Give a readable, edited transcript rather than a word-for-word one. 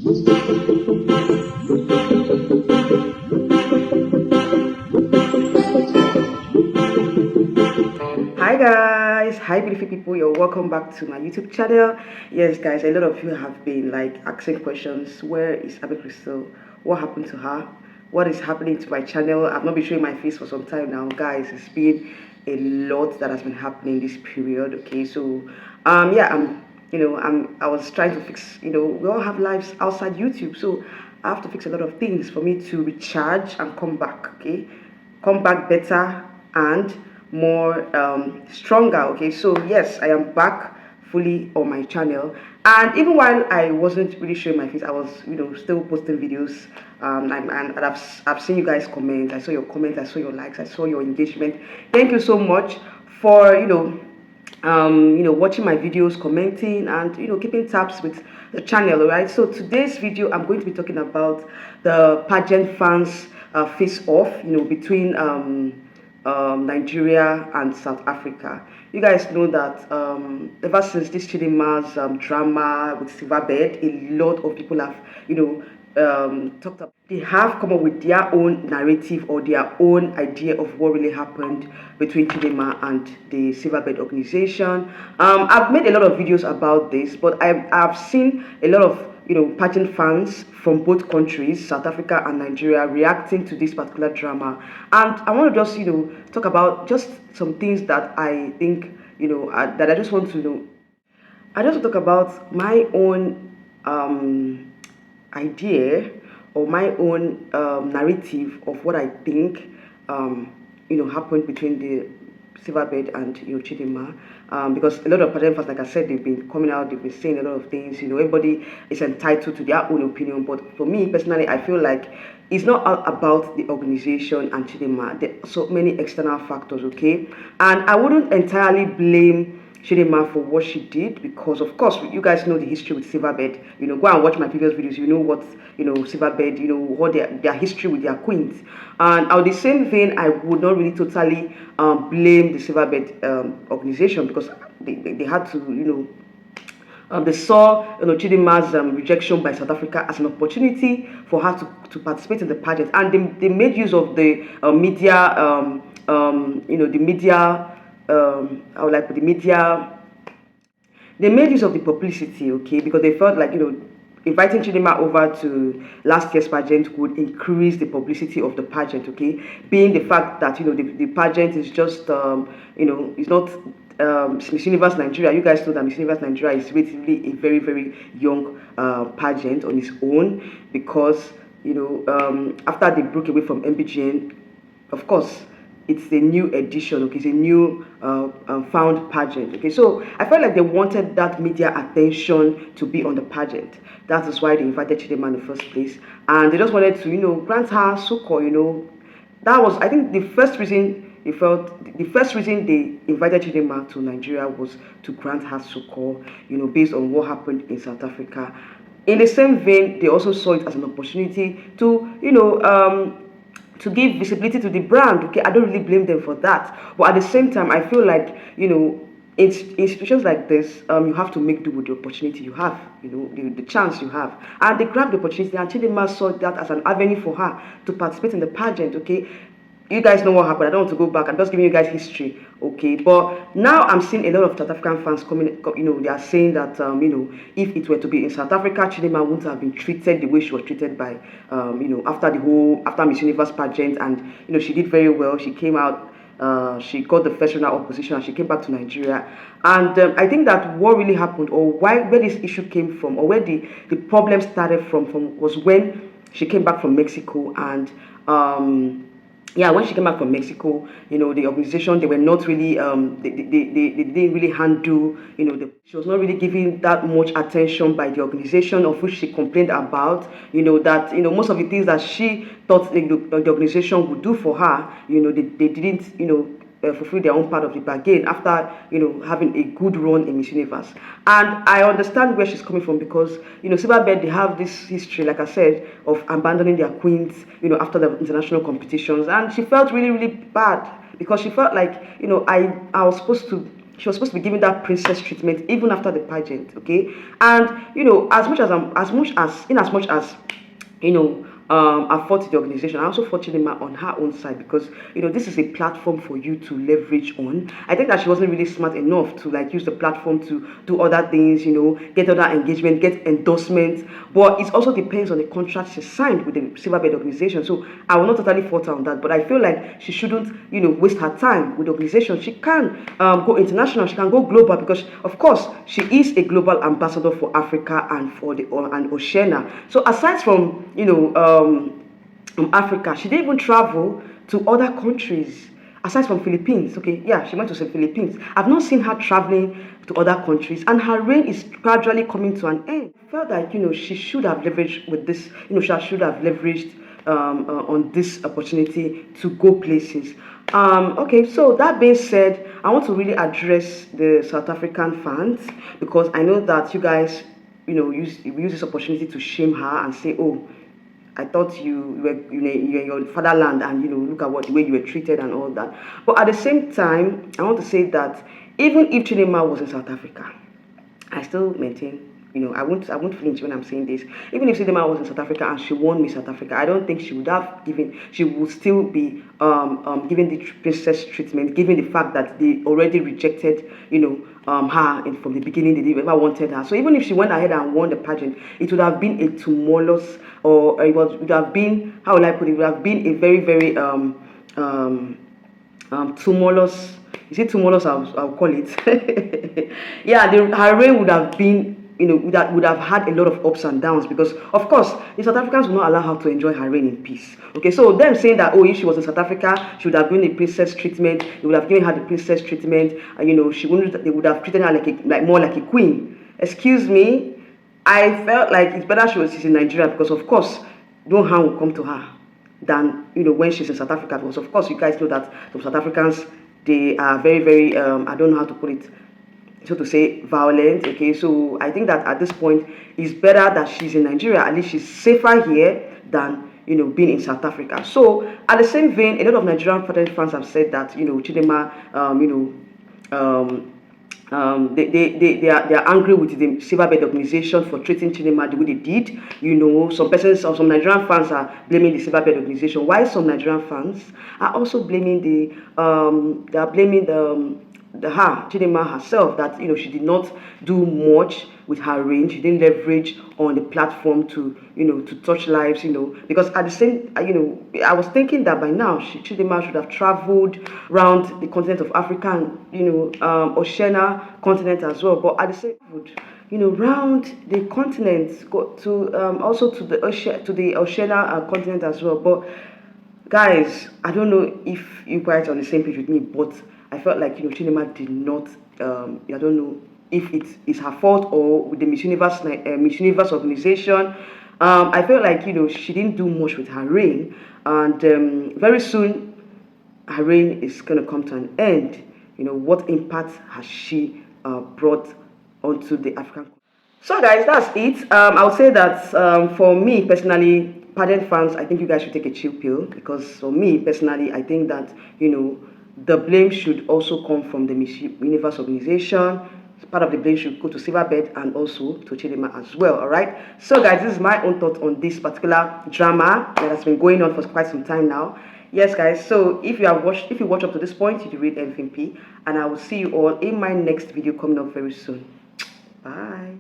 Hi guys, hi beautiful people, you're welcome back to my YouTube channel. Yes guys, a lot of you have been like asking questions. Where is Abby Crystal? What happened to her? What is happening to my channel? I've not been showing my face for some time now guys. It's been a lot that has been happening this period. Okay, so yeah, I was trying to fix, we all have lives outside YouTube, so I have to fix a lot of things for me to recharge and come back. Okay, come back better and more stronger. Okay, so yes, I am back fully on my channel, and even while I wasn't really showing my face, I was still posting videos, and I've seen you guys comment. I saw your comments, I saw your likes, I saw your engagement. Thank you so much for watching my videos, commenting, and keeping tabs with the channel. All right, so today's video I'm going to be talking about the pageant fans face off between Nigeria and South Africa. You guys know that ever since this Chidinma's drama with Silverbird, a lot of people have talked about. They have come up with their own narrative or their own idea of what really happened between Chidinma and the Silverbird organization. I've made a lot of videos about this, but I've seen a lot of pageant fans from both countries, South Africa and Nigeria, reacting to this particular drama. And I want to just talk about just some things that I think that I just want to know. I just want to talk about my own idea or my own narrative of what I think happened between the Silverbird and Chidinma, because a lot of pageant fans, like I said, they've been coming out, they've been saying a lot of things. Everybody is entitled to their own opinion, but for me personally, I feel like it's not all about the organization and Chidinma. There are so many external factors, okay, and I wouldn't entirely blame Chidinma for what she did, because of course you guys know the history with Silverbird. Go and watch my previous videos. You know what Silverbird, what their history with their queens. And on the same vein, I would not really totally blame the Silverbird organization, because they had to they saw Chidinma's rejection by South Africa as an opportunity for her to participate in the pageant, and they made use of the media, the media. I would like the media. They made use of the publicity, okay, because they felt like inviting Chidinma over to last year's pageant would increase the publicity of the pageant, okay, being the fact that the pageant is just it's not Miss Universe Nigeria. You guys know that Miss Universe Nigeria is relatively a very, very young pageant on its own, because after they broke away from MBGN, of course it's a new edition, okay, it's a new found pageant, okay. So I felt like they wanted that media attention to be on the pageant. That is why they invited Chidinma in the first place, and they just wanted to grant her succor. That was, I think, the first reason they invited Chidinma to Nigeria was to grant her succor, based on what happened in South Africa. In the same vein, they also saw it as an opportunity to give visibility to the brand. Okay, I don't really blame them for that, but at the same time, I feel like institutions like this, you have to make do with the opportunity you have, the chance you have, and they grabbed the opportunity, and Chidinma saw that as an avenue for her to participate in the pageant. Okay, you guys know what happened. I don't want to go back. I'm just giving you guys history, okay? But now I'm seeing a lot of South African fans coming. They are saying that if it were to be in South Africa, Chidinma wouldn't have been treated the way she was treated by after Miss Universe pageant, and she did very well. She came out. She got the first round opposition, and she came back to Nigeria. And I think that what really happened, or where this issue came from, or where the problem started from was when she came back from Mexico. And yeah, when she came back from Mexico, the organization, they were not really, they didn't really handle, she was not really given that much attention by the organization, of which she complained about, that, most of the things that she thought the organization would do for her, they didn't, fulfill their own part of the bargain after having a good run in Miss Universe. And I understand where she's coming from, because Silverbird, they have this history, like I said, of abandoning their queens after the international competitions, and she felt really, really bad, because she felt like I was supposed to she was supposed to be given that princess treatment even after the pageant, okay? And you know, in as much as you know, I fought the organization. I also fought Chidinma on her own side because you know this is a platform for you to leverage on. I think that she wasn't really smart enough to like use the platform to do other things, you know, get other engagement, get endorsements. But it also depends on the contract she signed with the Silverbird organization. So I will not totally fault her on that. But I feel like she shouldn't, you know, waste her time with the organization. She can go international. She can go global because, of course, she is a global ambassador for Africa and for the and Oceania. So aside from you know. Africa. She didn't even travel to other countries aside from Philippines. Okay, yeah, she went to the Philippines. I've not seen her traveling to other countries, and her reign is gradually coming to an end. I felt like you know she should have leveraged with this. You know, she should have leveraged on this opportunity to go places. Okay, so that being said, I want to really address the South African fans because I know that you guys, you know, use this opportunity to shame her and say, oh, I thought you were in your fatherland and you know look at what the way you were treated and all that. But at the same time, I want to say that even if Chidinma was in South Africa, I still maintain, you know, I won't flinch when I'm saying this. Even if Chidinma was in South Africa and she won Miss South Africa, I don't think she would have given. She would still be given the princess treatment, given the fact that they already rejected, you know, her from the beginning. They never wanted her. So even if she went ahead and won the pageant, it would have been a tumultuous, or would have been, how will I put it? It would have been a very very tumultuous. Is it tumultuous? I'll call it. Yeah, her reign would have been, you know, would have had a lot of ups and downs because, of course, the South Africans will not allow her to enjoy her reign in peace. Okay, so them saying that, oh, if she was in South Africa, she would have given the princess treatment. They would have given her the princess treatment, and you know, she wouldn't. They would have treated her like more like a queen. Excuse me, I felt like it's better she's in Nigeria because, of course, no harm will come to her than you know when she's in South Africa because, of course, you guys know that some South Africans, they are very very I don't know how to put it, so to say, violent. Okay, so I think that at this point it's better that she's in Nigeria. At least she's safer here than you know being in South Africa. So at the same vein, a lot of Nigerian fans have said that you know Chidinma they are angry with the Silverbird organization for treating Chidinma the way they did. You know, some Nigerian fans are blaming the Silverbird organization, while some Nigerian fans are also blaming Chidinma herself, that you know she did not do much with her reign. She didn't leverage on the platform to you know to touch lives, you know, because at the same you know I was thinking that by now Chidinma should have traveled around the continent of Africa and you know Oceania continent as well. But at the same you know round the continent, go to also to the Oceania continent as well. But guys, I don't know if you guys are on the same page with me, but I felt like you know Chidinma did not. I don't know if it is her fault or with the Miss Universe organization. I felt like you know she didn't do much with her reign, and very soon her reign is gonna come to an end. You know, what impact has she brought onto the African? So guys, that's it. I would say that for me personally, pageant fans, I think you guys should take a chill pill because for me personally, I think that you know the blame should also come from the Miss Universe organization. Part of the blame should go to Silverbird and also to Chidinma as well. All right. So guys, this is my own thought on this particular drama that has been going on for quite some time now. Yes, guys. So if you watch up to this point, you read everything P, and I will see you all in my next video coming up very soon. Bye.